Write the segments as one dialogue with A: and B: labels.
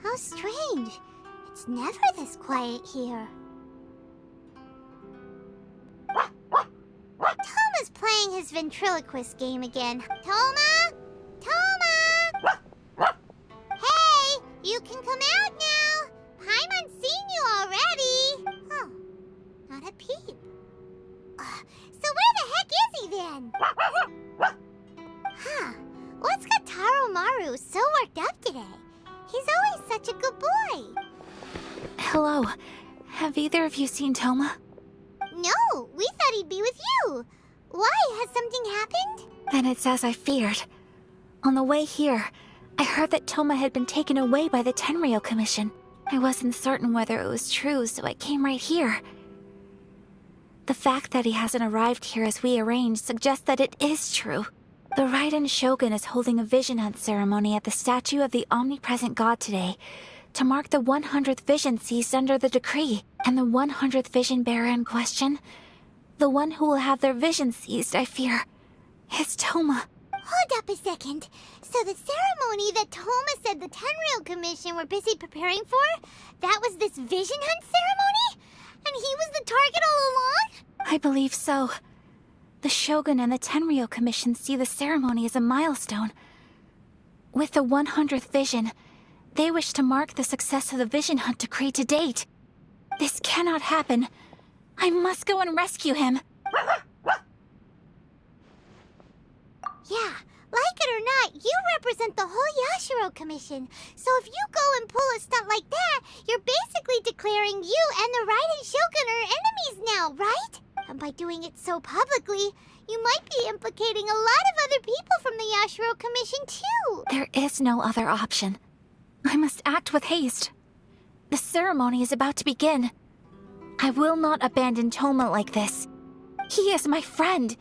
A: How strange. It's never this quiet here. Toma's playing his ventriloquist game again. Toma! Toma! Hey! You can come out now! Paimon's seen you already! Oh, not a peep. So where the heck is he then? Huh. What's got Taro Maru so worked up today? He's always such a good boy.
B: Hello. Have either of you seen Toma?
A: No, we thought he'd be with you. Why? Has something happened?
B: Then it's as I feared. On the way here, I heard that Toma had been taken away by the Tenryou Commission. I wasn't certain whether it was true, so I came right here. The fact that he hasn't arrived here as we arranged suggests that it is true. The Raiden shogun is holding a vision hunt ceremony at the statue of the omnipresent god today to mark the 100th vision seized under the decree. And the 100th vision bearer in question, the one who will have their vision seized, I fear, is Toma.
A: Hold up a second. So the ceremony that Toma said the Tenryou Commission were busy preparing for, that was this vision hunt ceremony? And he was the target all along?
B: I believe so. The Shogun and the Tenryou Commission see the ceremony as a milestone. With the 100th vision, they wish to mark the success of the vision hunt decree to date. This cannot happen. I must go and rescue him.
A: Yeah, like it or not, you represent the whole Yashiro Commission. So if you go and pull a stunt like that, you're basically declaring you and the Raiden Shogun are enemies now, right? And by doing it so publicly, you might be implicating a lot of other people from the Yashiro Commission too.
B: There is no other option. I must act with haste. The ceremony is about to begin. I will not abandon Toma like this. He is my friend.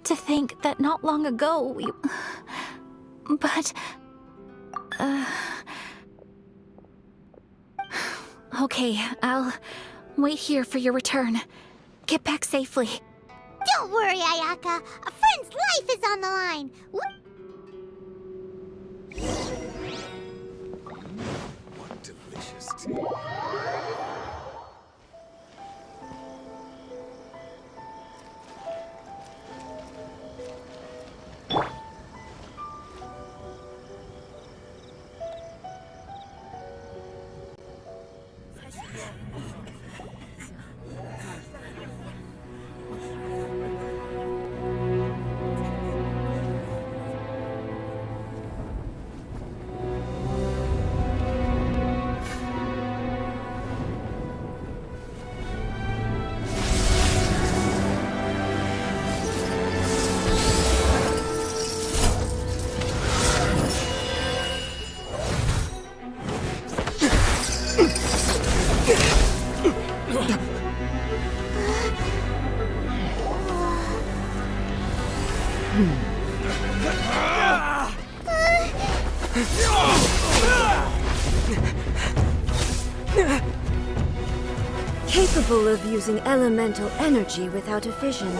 B: To think that not long ago we... But... Okay, I'll wait here for your return. Get back safely.
A: Don't worry, Ayaka. A friend's life is on the line.
C: What delicious tea.
D: Capable of using elemental energy without a vision.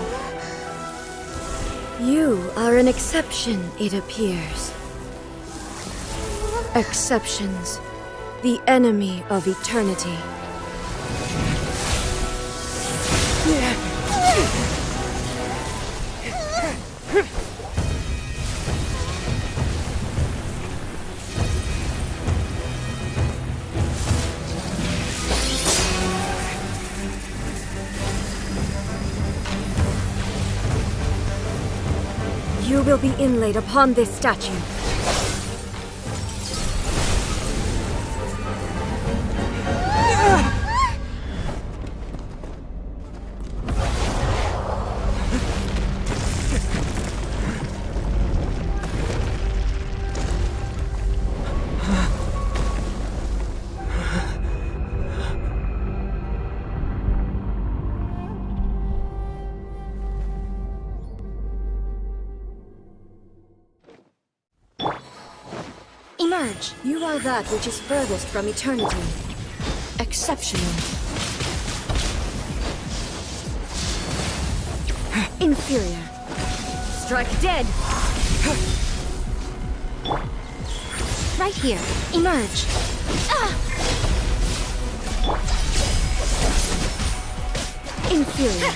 D: You are an exception, it appears. Exceptions, the enemy of eternity. You will be inlaid upon this statue. Emerge. You are that which is furthest from eternity. Exceptional. Inferior. Strike dead.
A: right here. Emerge. Inferior.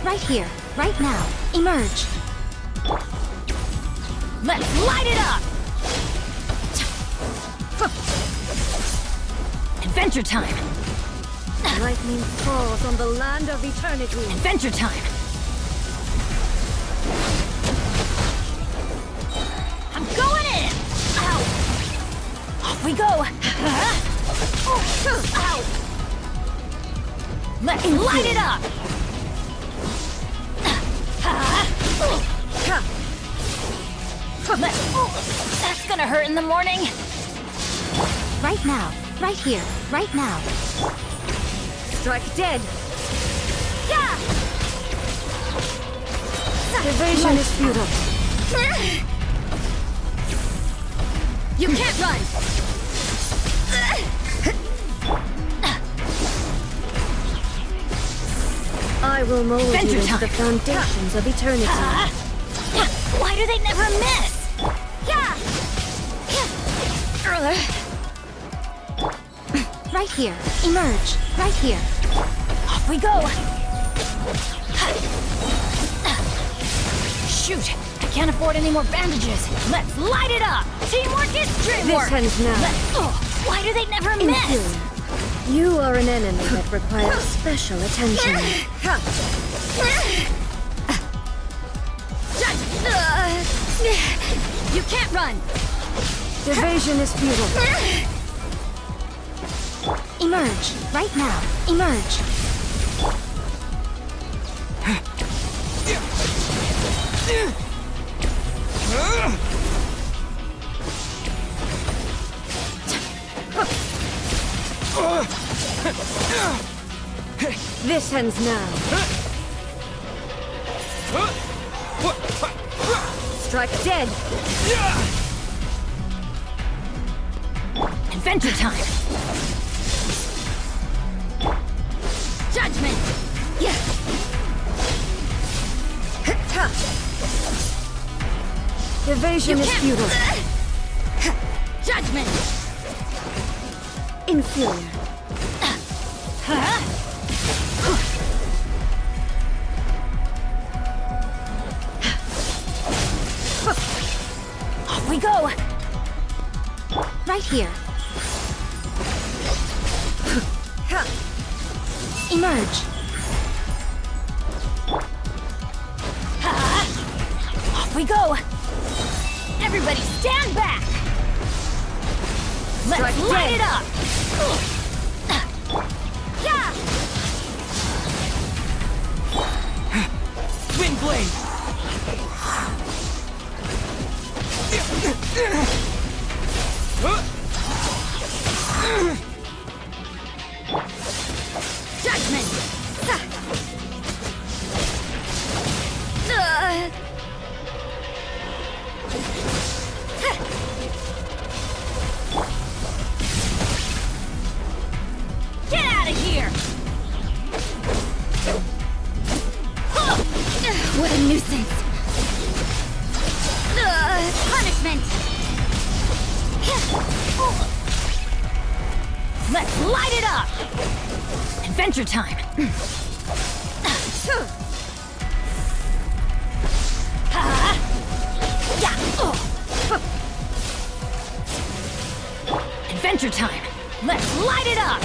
A: Right here, right now. Emerge.
B: Let's light it up! Adventure time!
D: Lightning falls on the land of eternity.
B: Adventure time! I'm going in! Ow! Off we go! Ow! Let's light it up! That's gonna hurt in the morning!
A: Right now, right here, right now.
D: Strike dead.
B: Yeah!
D: Evasion is futile.
B: You can't run!
D: I will mold you
B: Adventure
D: into
B: time.
D: the foundations of eternity.
B: Why do they never miss? Yeah!
A: Right here. Emerge. Right here.
B: Off we go! Shoot! I can't afford any more bandages! Let's light it up! Teamwork is dreamwork!
D: This ends now.
B: Why do they never miss?
D: Inferior. You are an enemy that requires special attention.
B: You can't run!
D: Evasion is futile.
A: Emerge. Right now. Emerge.
D: This ends now. Strike dead.
B: Adventure time! Judgment!
D: Evasion is futile.
B: Judgment!
D: Inferior.
B: Off we go!
A: Right here. Emerge.
B: Off we go! Everybody stand back! Let's
D: Strike
B: light
D: dead.
B: it up! Yeah!
C: Wind blade!
B: Judgment! Get out of here! What a nuisance! Punishment! Let's light it up! Adventure time! Adventure time! Let's light it up!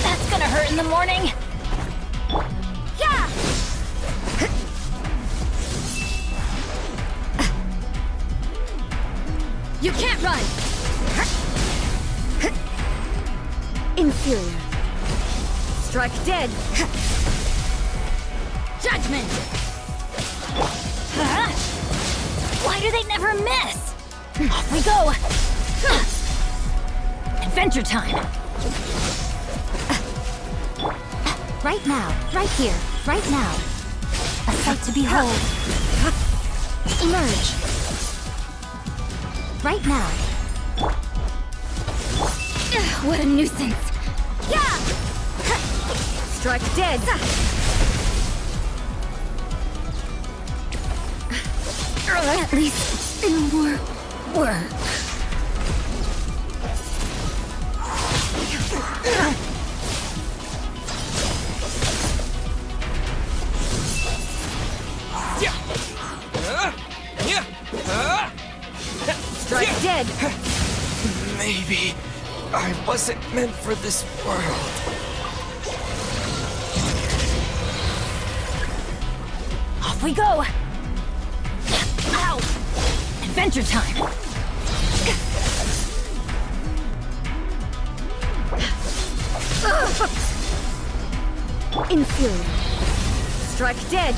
B: That's gonna hurt in the morning! Yeah! You can't run!
D: Inferior. Strike dead.
B: Judgment! Why do they never miss? Off we go! Adventure time!
A: Right now. Right here. Right now. A sight to behold. Emerge. Right now.
B: What a nuisance! Yeah!
D: Strike dead!
B: At least it'll work.
D: Strike dead!
C: Maybe I wasn't meant for this world.
B: Off we go! Ow! Adventure time!
D: Inferior. Strike dead!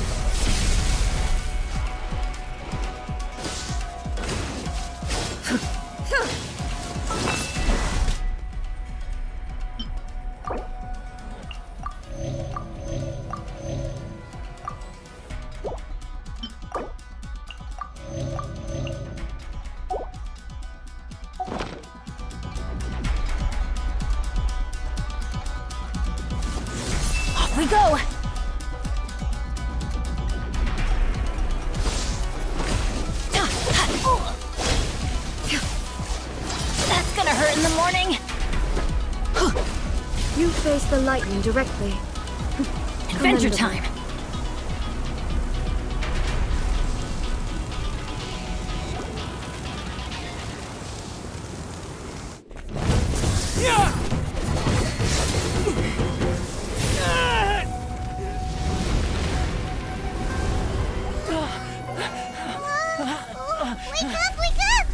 B: Off we go! That's gonna hurt in the morning!
D: You face the lightning directly.
B: Adventure
D: Commendable.
B: time!
A: Wake up, wake up!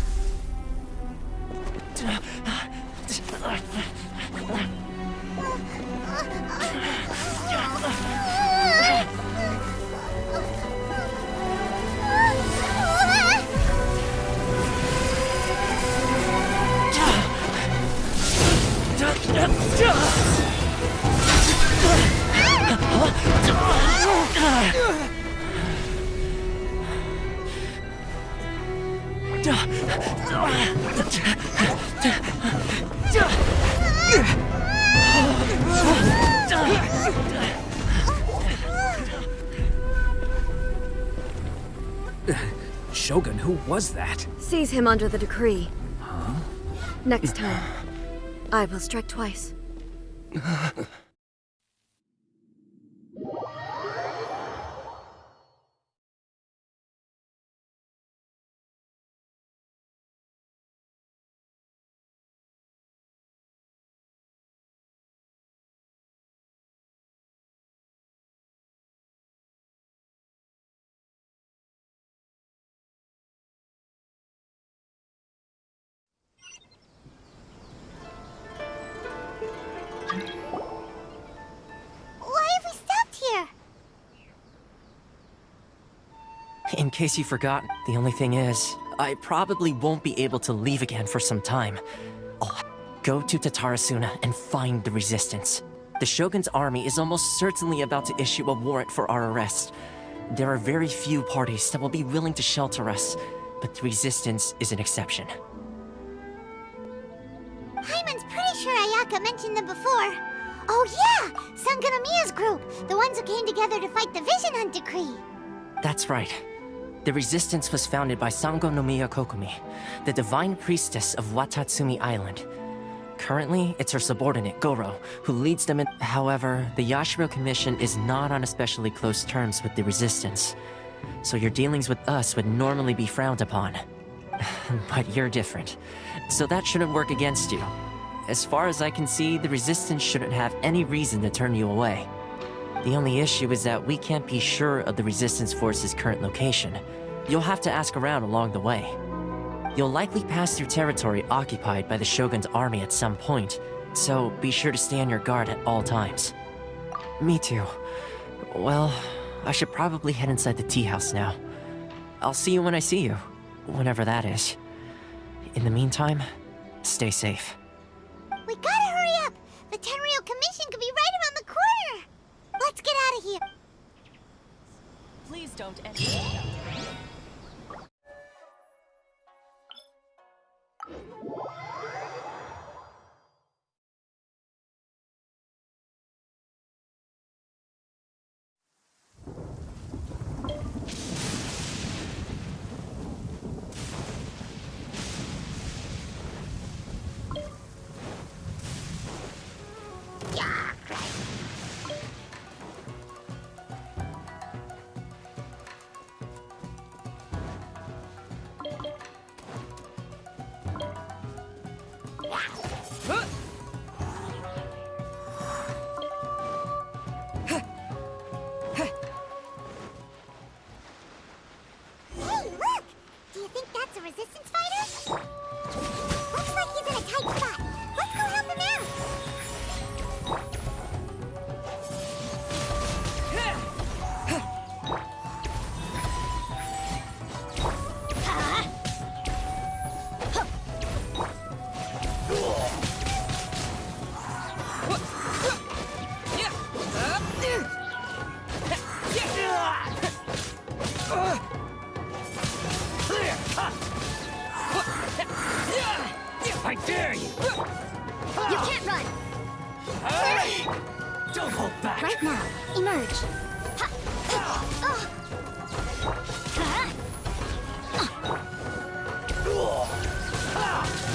E: Shogun, who was that?
D: Seize him under the decree. Next time, I will strike twice.
A: Why have we stopped here?
F: In case you forgot, the only thing is, I probably won't be able to leave again for some time. I'll go to Tatarasuna and find the Resistance. The Shogun's army is almost certainly about to issue a warrant for our arrest. There are very few parties that will be willing to shelter us, but the Resistance is an exception.
A: Paimon's pretty sure Ayaka mentioned them before. Oh yeah! Sanganamiya's group! The ones who came together to fight the Vision Hunt Decree!
F: That's right. The Resistance was founded by Sango no Miya Kokumi, the divine priestess of Watatsumi Island. Currently, it's her subordinate, Goro, who leads them in. However, the Yashiro Commission is not on especially close terms with the Resistance, so your dealings with us would normally be frowned upon. But you're different, so that shouldn't work against you. As far as I can see, the Resistance shouldn't have any reason to turn you away. The only issue is that we can't be sure of the Resistance Force's current location. You'll have to ask around along the way. You'll likely pass through territory occupied by the Shogun's army at some point, so be sure to stay on your guard at all times. Me too. Well, I should probably head inside the tea house now. I'll see you when I see you, whenever that is. In the meantime, stay safe.
A: We gotta hurry up! The Tenryou Commission could be right around the corner! Let's get out of here!
G: Please don't enter.
A: Hey, look! Do you think that's a resistance fighter? Looks like he's in a tight spot. Let's go help him out!
E: I dare you!
A: You can't run!
E: Don't hold back!
A: Right now, emerge.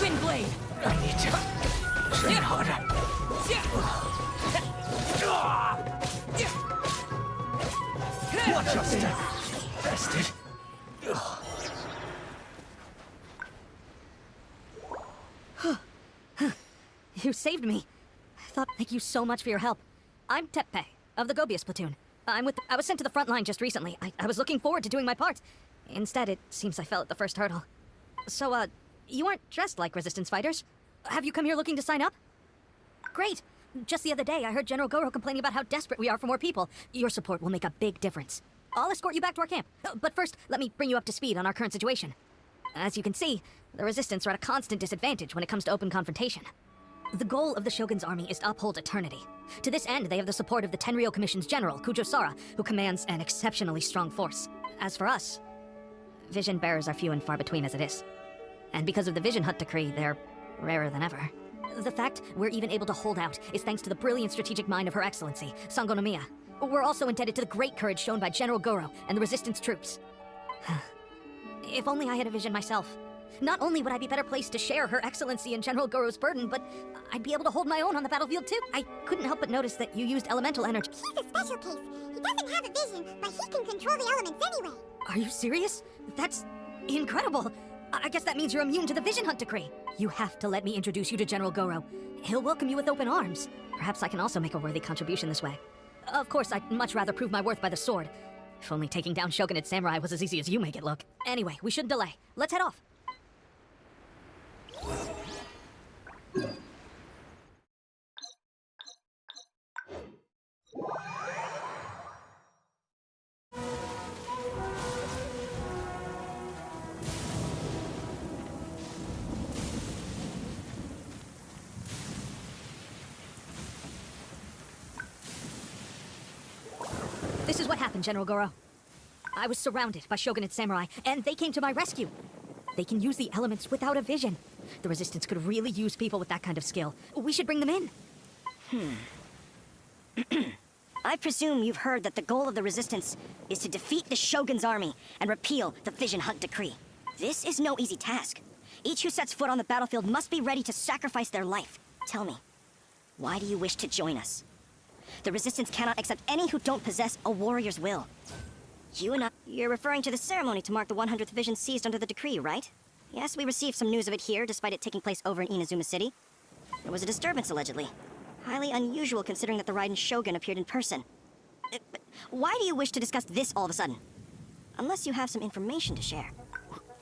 G: Wind blade.
E: I need to train harder. Watch your step, bastard.
D: You saved me. Thank you so much for your help. I'm Teppei, of the Gobius platoon. I was sent to the front line just recently. I was looking forward to doing my part. Instead, it seems I fell at the first hurdle. So, you aren't dressed like resistance fighters. Have you come here looking to sign up? Great. Just the other day, I heard General Goro complaining about how desperate we are for more people. Your support will make a big difference. I'll escort you back to our camp. But first, let me bring you up to speed on our current situation. As you can see, the Resistance are at a constant disadvantage when it comes to open confrontation. The goal of the Shogun's army is to uphold eternity. To this end, they have the support of the Tenryou Commission's general, Kujosara, who commands an exceptionally strong force. As for us, vision bearers are few and far between as it is. And because of the Vision Hunt Decree, they're rarer than ever. The fact we're even able to hold out is thanks to the brilliant strategic mind of Her Excellency, Sango no Miya. We're also indebted to the great courage shown by General Goro and the Resistance troops. If only I had a vision myself. Not only would I be better placed to share Her Excellency and General Goro's burden, but I'd be able to hold my own on the battlefield too. I couldn't help but notice that you used elemental energy.
A: He's a special case. He doesn't have a vision, but he can control the elements anyway.
D: Are you serious? That's incredible. I guess that means you're immune to the Vision Hunt Decree. You have to let me introduce you to General Goro. He'll welcome you with open arms. Perhaps I can also make a worthy contribution this way. Of course, I'd much rather prove my worth by the sword. If only taking down shogunate samurai was as easy as you make it look. Anyway, we shouldn't delay. Let's head off. This is what happened, General Goro. I was surrounded by shogunate samurai, and they came to my rescue. They can use the elements without a vision. The Resistance could really use people with that kind of skill. We should bring them in.
H: I presume you've heard that the goal of the Resistance is to defeat the Shogun's army and repeal the Vision Hunt Decree. This is no easy task. Each who sets foot on the battlefield must be ready to sacrifice their life. Tell me, why do you wish to join us? The Resistance cannot accept any who don't possess a warrior's will. You're referring to the ceremony to mark the 100th Vision seized under the decree, right? Yes, we received some news of it here, despite it taking place over in Inazuma City. There was a disturbance, allegedly. Highly unusual, considering that the Raiden Shogun appeared in person. But why do you wish to discuss this all of a sudden? Unless you have some information to share.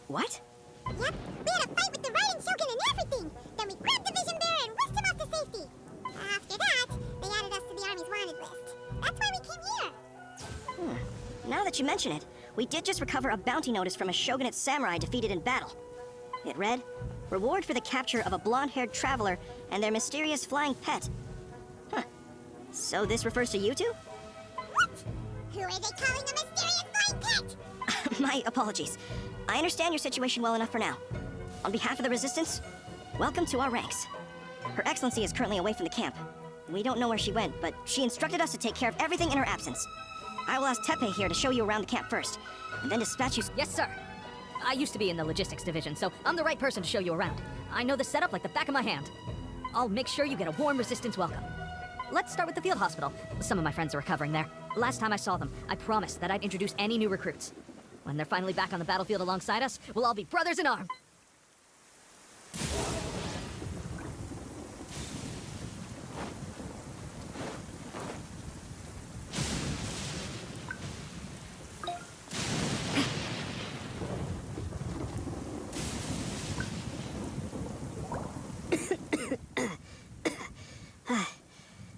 H: What?
A: Yep, we had a fight with the Raiden Shogun and everything. Then we grabbed the Vision Bearer and whisked him off to safety. After that, they added us to the Army's wanted list. That's why we came here.
H: Now that you mention it, we did just recover a bounty notice from a shogunate samurai defeated in battle. It read, "Reward for the capture of a blonde-haired traveler and their mysterious flying pet." Huh. So this refers to you two?
A: What? Who are they calling a mysterious flying pet?
H: My apologies. I understand your situation well enough for now. On behalf of the Resistance, welcome to our ranks. Her Excellency is currently away from the camp. We don't know where she went, but she instructed us to take care of everything in her absence. I will ask Teppei here to show you around the camp first, and then dispatch you...
D: Yes, sir. I used to be in the logistics division, so I'm the right person to show you around. I know the setup like the back of my hand. I'll make sure you get a warm Resistance welcome. Let's start with the field hospital. Some of my friends are recovering there. Last time I saw them, I promised that I'd introduce any new recruits. When they're finally back on the battlefield alongside us, we'll all be brothers in arms.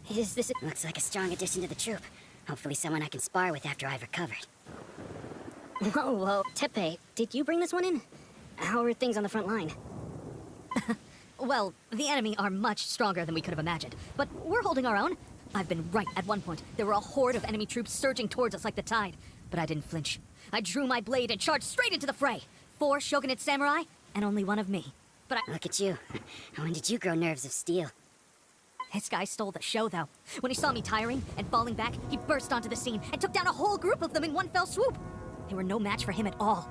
H: Is this Looks like a strong addition to the troop. Hopefully someone I can spar with after I've recovered.
D: Whoa, whoa. Teppei, did you bring this one in? How are things on the front line? Well, the enemy are much stronger than we could have imagined, but we're holding our own. I've been right. At one point, there were a horde of enemy troops surging towards us like the tide, but I didn't flinch. I drew my blade and charged straight into the fray. 4 shogunate samurai, and only 1 of me. But
H: Look at you. When did you grow nerves of steel?
D: This guy stole the show, though. When he saw me tiring and falling back, he burst onto the scene and took down a whole group of them in one fell swoop. They were no match for him at all.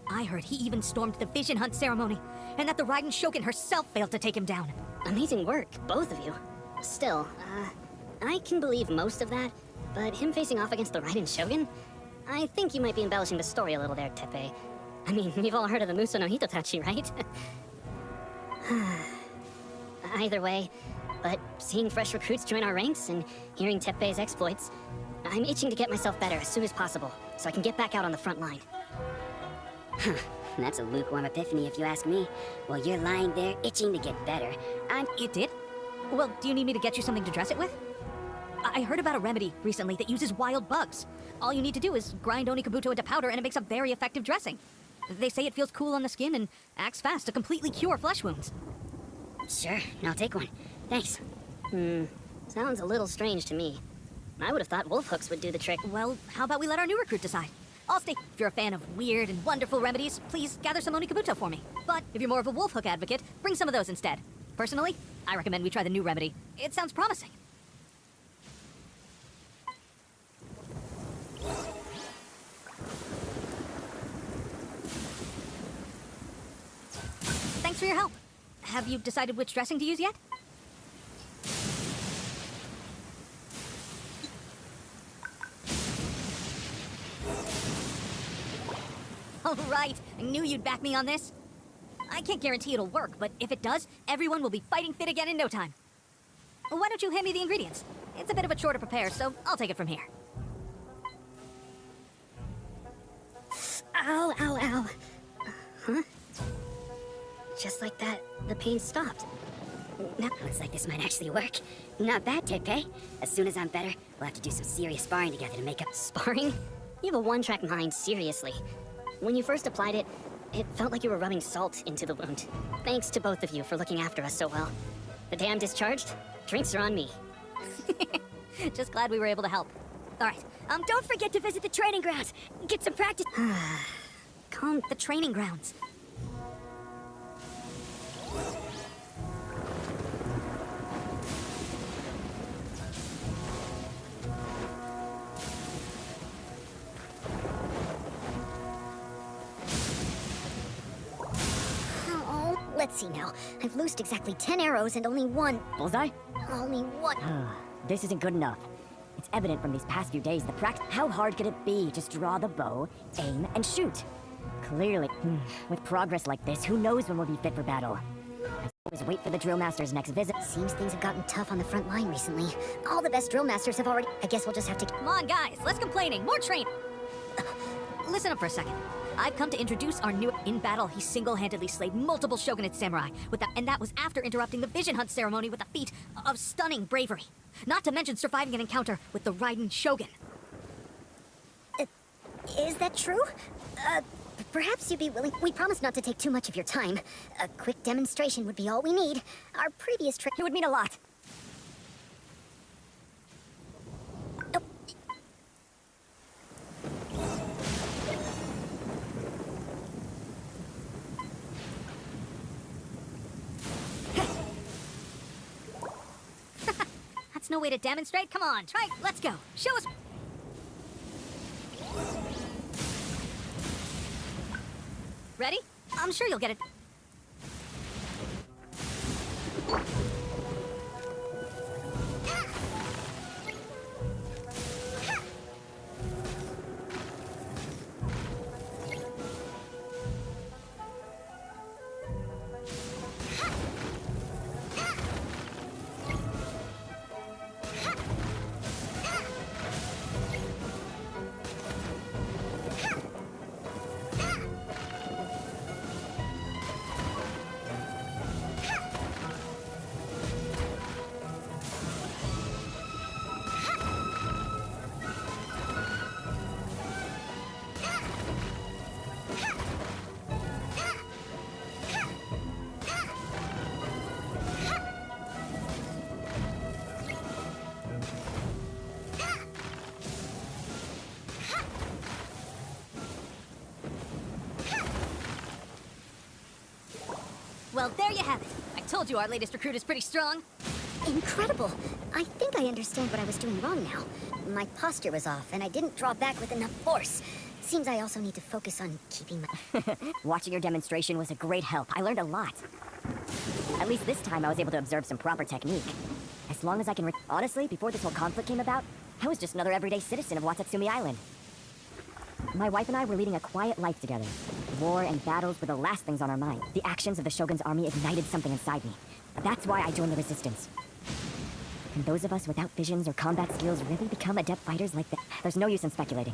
D: I heard he even stormed the vision hunt ceremony, and that the Raiden shogun herself failed to take him down.
I: Amazing work, both of you. Still, I can believe most of that, but him facing off against the Raiden shogun? I think you might be embellishing the story a little there, Teppei. I mean, we've all heard of the Muso no Hitotachi, right? Either way, but seeing fresh recruits join our ranks and hearing Teppei's exploits, I'm itching to get myself better as soon as possible, so I can get back out on the front line.
H: That's a lukewarm epiphany if you ask me. While you're lying there itching to get better,
D: It did? Well, do you need me to get you something to dress it with? I heard about a remedy recently that uses wild bugs. All you need to do is grind Onikabuto into powder and it makes a very effective dressing. They say it feels cool on the skin and acts fast to completely cure flesh wounds.
H: Sure, I'll take one. Thanks.
I: Sounds a little strange to me. I would have thought wolf hooks would do the trick.
D: Well, how about we let our new recruit decide? I'll stay. If you're a fan of weird and wonderful remedies, please gather some Onikabuto for me. But if you're more of a wolf hook advocate, bring some of those instead. Personally, I recommend we try the new remedy. It sounds promising. Thanks for your help. Have you decided which dressing to use yet? All right, I knew you'd back me on this. I can't guarantee it'll work, but if it does, everyone will be fighting fit again in no time. Why don't you hand me the ingredients? It's a bit of a chore to prepare, so I'll take it from here.
I: Ow, ow, ow. Huh? Just like that, the pain stopped.
H: Now, looks like this might actually work. Not bad, Teppei. As soon as I'm better, we'll have to do some serious sparring together to make up.
I: Sparring? You have a one-track mind, seriously. When you first applied it, it felt like you were rubbing salt into the wound. Thanks to both of you for looking after us so well. The day I'm discharged, drinks are on me.
D: Just glad we were able to help. All right,
H: Don't forget to visit the training grounds. Get some practice.
D: calm the training grounds.
I: Oh, let's see now. I've loosed exactly 10 arrows and only one.
J: Bullseye?
I: Only one.
J: This isn't good enough. It's evident from these past few days the How hard could it be? Just draw the bow, aim, and shoot. Clearly, with progress like this, who knows when we'll be fit for battle? I always wait for the drill master's next visit.
I: Seems things have gotten tough on the front line recently. All the best drill masters have already... I guess we'll just have to...
D: Come on, guys, less complaining, more training. Listen up for a second. I've come to introduce our new... In battle, he single-handedly slayed multiple shogunate samurai, and that was after interrupting the vision hunt ceremony with a feat of stunning bravery. Not to mention surviving an encounter with the Raiden shogun.
I: Is that true? Perhaps you'd be willing... We promise not to take too much of your time. A quick demonstration would be all we need. Our previous trick...
J: It would mean a lot.
D: That's no way to demonstrate. Come on, try. Let's go. Show us. Ready? I'm sure you'll get it. have it. I told you our latest recruit is pretty strong.
I: Incredible. I think I understand what I was doing wrong now. My posture was off, and I didn't draw back with enough force. Seems I also need to focus on keeping my...
J: Watching your demonstration was a great help. I learned a lot. At least this time I was able to observe some proper technique. As long as I can honestly, before this whole conflict came about, I was just another everyday citizen of Watatsumi Island. My wife and I were leading a quiet life together. War and battles were the last things on our mind. The actions of the Shogun's army ignited something inside me. That's why I joined the Resistance. Can those of us without visions or combat skills really become adept fighters like that? There's no use in speculating.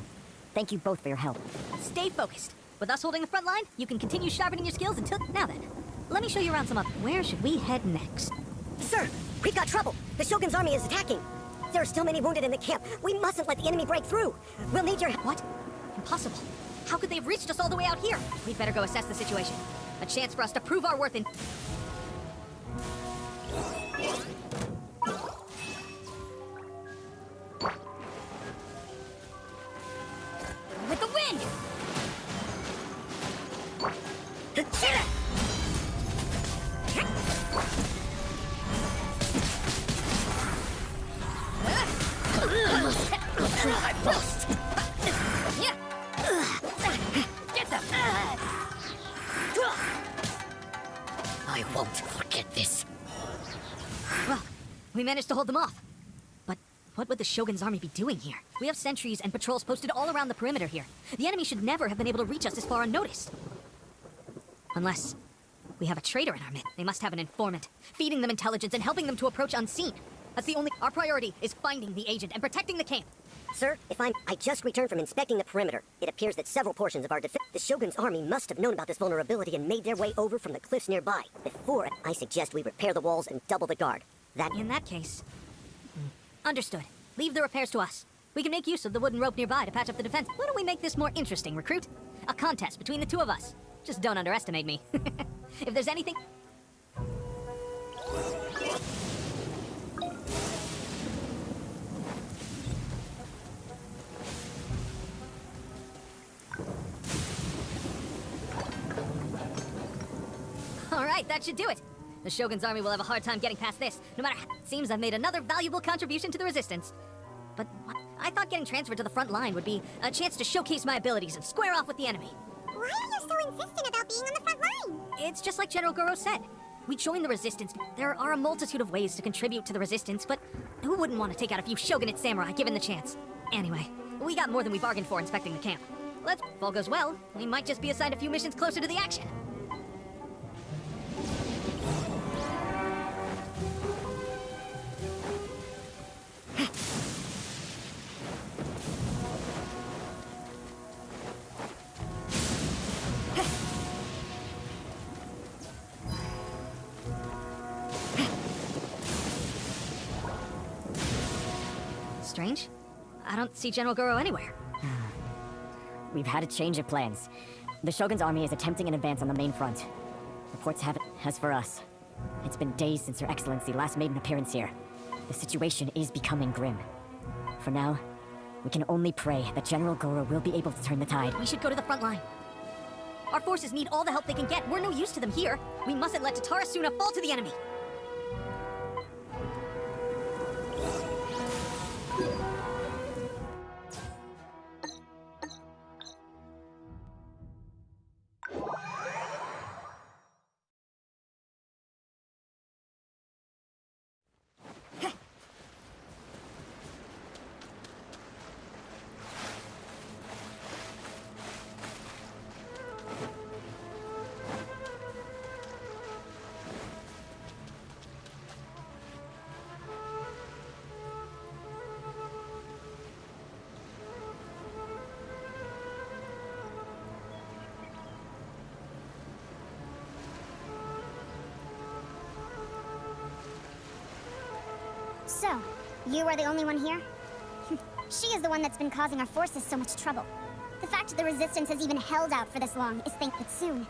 J: Thank you both for your help.
D: Stay focused. With us holding the front line, you can continue sharpening your skills until... Now then, let me show you around some of... Where should we head next?
H: Sir, we've got trouble. The Shogun's army is attacking. There are still many wounded in the camp. We mustn't let the enemy break through. We'll need your...
D: What? Impossible. How could they have reached us all the way out here? We'd better go assess the situation. A chance for us to prove our worth in... With the wind!
H: I must.
D: Yeah. Get them!
H: I won't forget this.
D: Well, we managed to hold them off. But what would the Shogun's army be doing here? We have sentries and patrols posted all around the perimeter here. The enemy should never have been able to reach us this far unnoticed. Unless we have a traitor in our midst. They must have an informant, feeding them intelligence and helping them to approach unseen. That's the only... Our priority is finding the agent and protecting the camp.
H: Sir, I just returned from inspecting the perimeter. It appears that several portions of our defense... The Shogun's army must have known about this vulnerability and made their way over from the cliffs nearby. Before, I suggest we repair the walls and double the guard.
D: In that case... Understood. Leave the repairs to us. We can make use of the wooden rope nearby to patch up the defense. Why don't we make this more interesting, recruit? A contest between the two of us. Just don't underestimate me. If there's anything... All right, that should do it. The Shogun's army will have a hard time getting past this, no matter how... Seems I've made another valuable contribution to the Resistance. But what? I thought getting transferred to the front line would be a chance to showcase my abilities and square off with the enemy.
A: Why are you so insistent about being on the front line?
D: It's just like General Goro said. We joined the Resistance. There are a multitude of ways to contribute to the Resistance, but who wouldn't want to take out a few Shogunate samurai given the chance? Anyway, we got more than we bargained for inspecting the camp. If all goes well, we might just be assigned a few missions closer to the action. Strange. I don't see General Goro anywhere.
J: We've had a change of plans. The Shogun's army is attempting an advance on the main front. Reports have it. As for us, it's been days since Her Excellency last made an appearance here. The situation is becoming grim. For now, we can only pray that General Goro will be able to turn the tide.
D: We should go to the front line. Our forces need all the help they can get. We're no use to them here. We mustn't let Tatarasuna fall to the enemy.
A: So, you are the only one here? She is the one that's been causing our forces so much trouble. The fact that the Resistance has even held out for this long is that soon,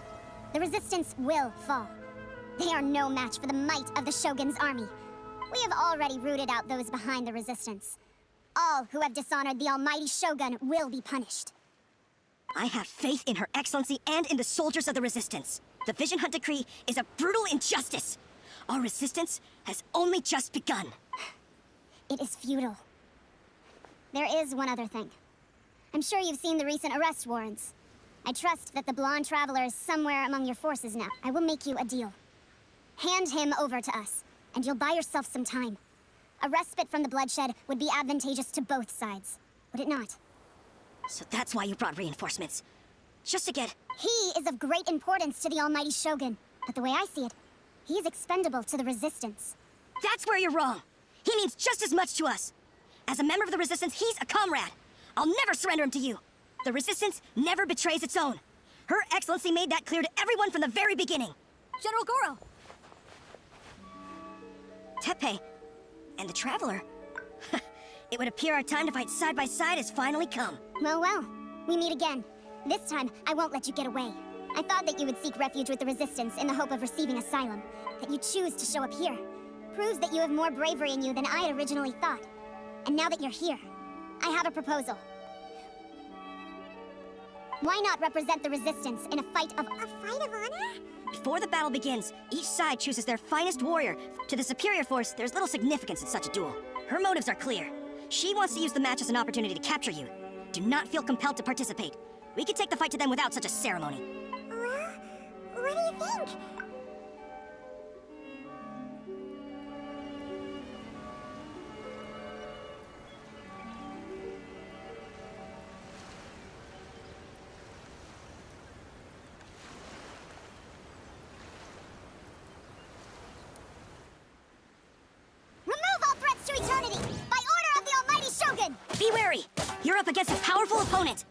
A: the Resistance will fall. They are no match for the might of the Shogun's army. We have already rooted out those behind the Resistance. All who have dishonored the almighty Shogun will be punished.
H: I have faith in Her Excellency and in the soldiers of the Resistance. The Vision Hunt Decree is a brutal injustice. Our resistance has only just begun.
A: It is futile. There is one other thing. I'm sure you've seen the recent arrest warrants. I trust that the blonde traveler is somewhere among your forces now. I will make you a deal. Hand him over to us, and you'll buy yourself some time. A respite from the bloodshed would be advantageous to both sides, would it not?
H: So that's why you brought reinforcements. Just to get...
A: He is of great importance to the almighty Shogun, but the way I see it, he is expendable to the Resistance.
H: That's where you're wrong. He means just as much to us. As a member of the Resistance, he's a comrade. I'll never surrender him to you. The Resistance never betrays its own. Her Excellency made that clear to everyone from the very beginning.
D: General Goro!
H: Teppei and the Traveler. It would appear our time to fight side by side has finally come.
A: Well, we meet again. This time, I won't let you get away. I thought that you would seek refuge with the Resistance in the hope of receiving asylum. That you choose to show up here proves that you have more bravery in you than I had originally thought. And now that you're here, I have a proposal. Why not represent the Resistance in a fight of... A fight of honor?
H: Before the battle begins, each side chooses their finest warrior. To the superior force, there's little significance in such a duel. Her motives are clear. She wants to use the match as an opportunity to capture you. Do not feel compelled to participate. We can take the fight to them without such a ceremony.
A: Well, what do you think? Remove all threats to eternity! By order of the almighty Shogun!
H: Be wary! You're up against a powerful opponent!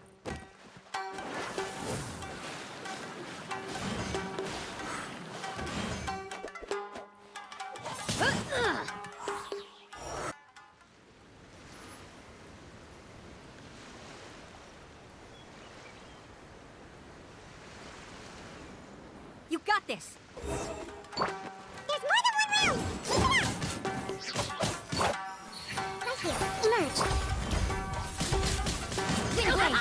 D: You got this!
A: There's more than one round! Keep it up! Right here, emerge. Wind blade.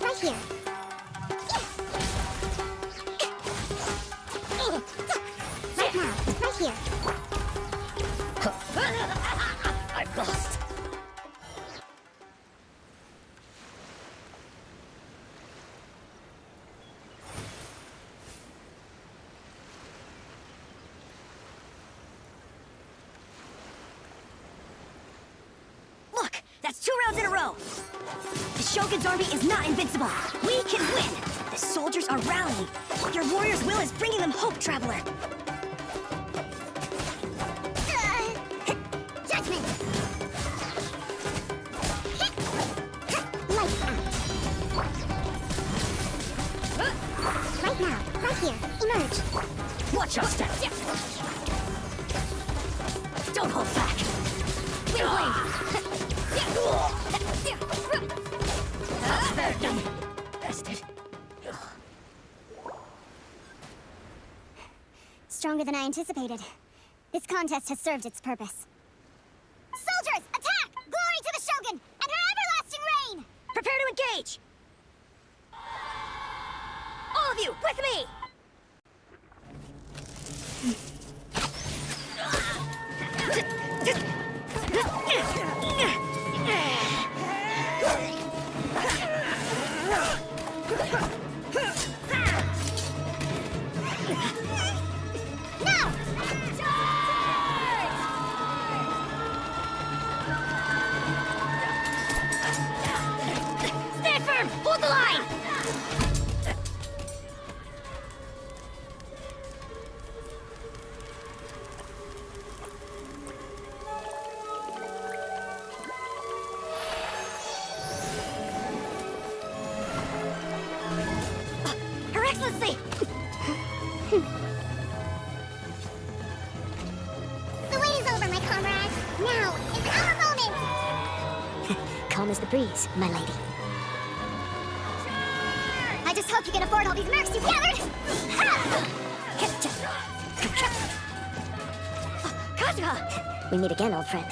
A: Right here. Right now, right here.
H: I've lost. Look, that's 2 rounds in a row. The Shogun's army is not invincible. We can win. The soldiers are rallying. Your warrior's will is bringing them hope, Traveler.
A: Judgment! Lights out. Right now, right here, emerge.
H: Watch your step. Don't hold back. Bested.
A: Stronger than I anticipated. This contest has served its purpose. Soldiers, attack! Glory to the Shogun and her everlasting reign!
H: Prepare to engage! All of you, with me!
A: Now!
H: Stand firm! Hold the line! Her Excellency!
A: The wait is over, my comrades. Now is our moment!
I: Calm as the breeze, my lady.
A: I just hope you can afford all these mercs you've gathered!
H: Kazuha!
I: We meet again, old friend.